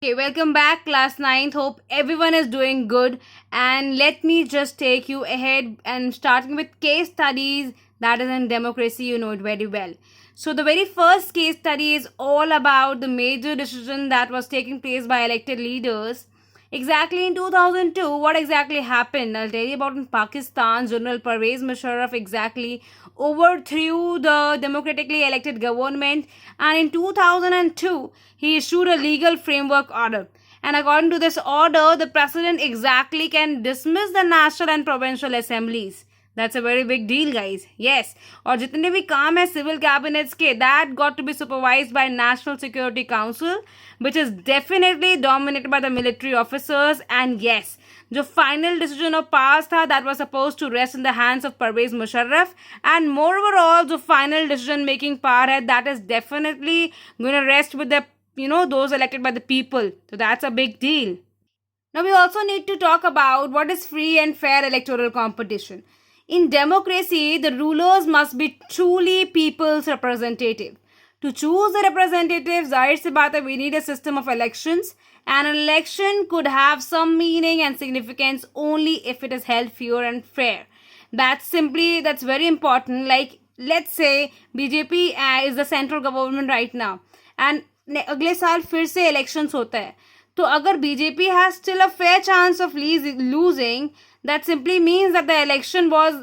Okay, welcome back, class ninth. Hope everyone is doing good. And let me just take you ahead and starting with case studies that is in democracy, you know it very well. So, the very first case study is all about the major decision that was taking place by elected leaders. Exactly in 2002, what exactly happened? I'll tell you about in Pakistan. General Pervez Musharraf exactly overthrew the democratically elected government, and in 2002, he issued a legal framework order. And according to this order, the president exactly can dismiss the national and provincial assemblies. That's a very big deal, guys. Yes. और जितने भी काम है civil cabinets के, that got to be supervised by National Security Council, which is definitely dominated by the military officers. And yes, जो final decision of pass था, that was supposed to rest in the hands of Pervez Musharraf. And moreover, all the final decision making power है, that is definitely going to rest with the those elected by the people. So that's a big deal. Now, we also need to talk about what is free and fair electoral competition. In democracy, the rulers must be truly people's representative. To choose the representatives, zahir si baat hai, we need a system of elections. And an election could have some meaning and significance only if it is held fair and fair. That's very important. Like, let's say BJP is the central government right now. And अगले साल फिर से elections होता है, तो अगर BJP has still a fair chance of losing, that simply means that the election was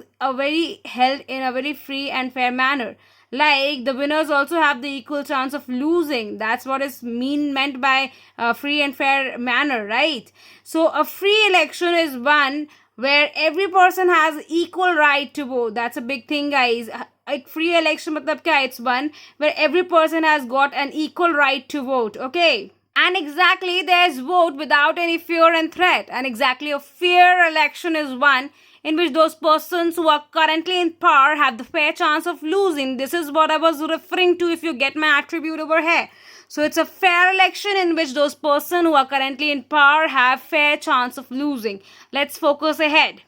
held in a very free and fair manner. Like, the winners also have the equal chance of losing. That's what is meant by free and fair manner, right? So a free election is one where every person has equal right to vote. That's a big thing, guys. Like, free election matlab kya? It's one where every person has got an equal right to vote. Okay. And exactly, there's vote without any fear and threat. And exactly, a fair election is one in which those persons who are currently in power have the fair chance of losing. This is what I was referring to if you get my attribute over here. So it's a fair election in which those persons who are currently in power have fair chance of losing. Let's focus ahead.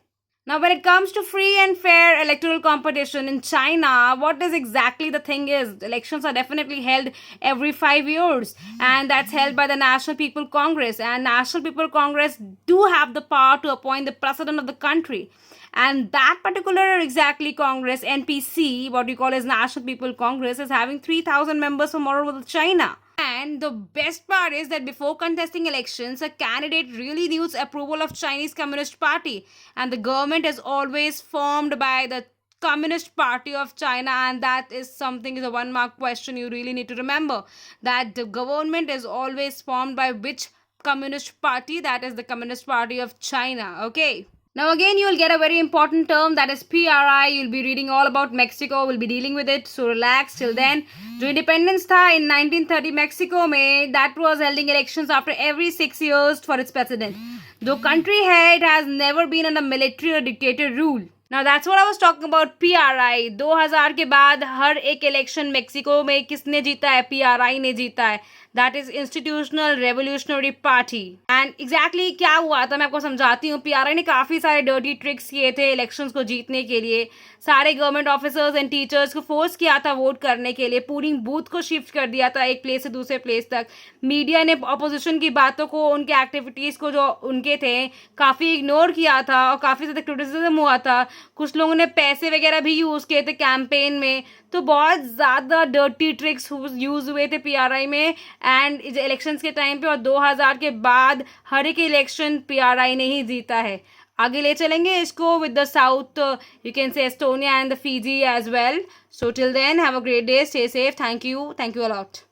Now, when it comes to free and fair electoral competition in China, what is exactly the thing is, elections are definitely held every 5 years, and that's held by the National People Congress. And National People Congress do have the power to appoint the president of the country. And that particular exactly Congress, NPC, what we call as National People Congress, is having 3,000 members from all over China. And the best part is that before contesting elections, a candidate really needs approval of Chinese Communist Party. And the government is always formed by the Communist Party of China, and that is something, is a one mark question you really need to remember, that the government is always formed by which Communist Party? That is the Communist Party of China. Okay. Now again, you will get a very important term, that is PRI. You'll be reading all about Mexico. We'll be dealing with it. So relax till then. जो independence था in 1930 Mexico में, that was holding elections after every 6 years for its president. जो country है, it has never been under military or dictator rule. Now that's what I was talking about, PRI. 2000 के बाद हर एक election Mexico में किसने जीता है? PRI ने जीता है. That is institutional revolutionary party. And exactly क्या हुआ था मैं आपको समझाती हूँ. पीआरआई ने काफ़ी सारे डर्टी ट्रिक्स किए थे इलेक्शंस को जीतने के लिए. सारे गवर्नमेंट ऑफिसर्स एंड टीचर्स को फोर्स किया था वोट करने के लिए. पूरी बूथ को शिफ्ट कर दिया था एक प्लेस से दूसरे प्लेस तक. मीडिया ने अपोजिशन की बातों को, उनके एक्टिविटीज़ को जो उनके थे, काफ़ी इग्नोर किया था और काफ़ी ज़्यादा क्रिटिसिज्म हुआ था. कुछ लोगों ने पैसे वगैरह भी यूज़ किए थे कैंपेन में. तो बहुत ज़्यादा डर्टी ट्रिक्स यूज़ हुए थे पीआरआई में एंड इलेक्शंस के टाइम पे. और 2000 के बाद हर एक इलेक्शन पीआरआई ने ही जीता है. आगे ले चलेंगे इसको with the south, you can say Estonia and the Fiji as well. So till then, have a great day, stay safe. Thank you allot.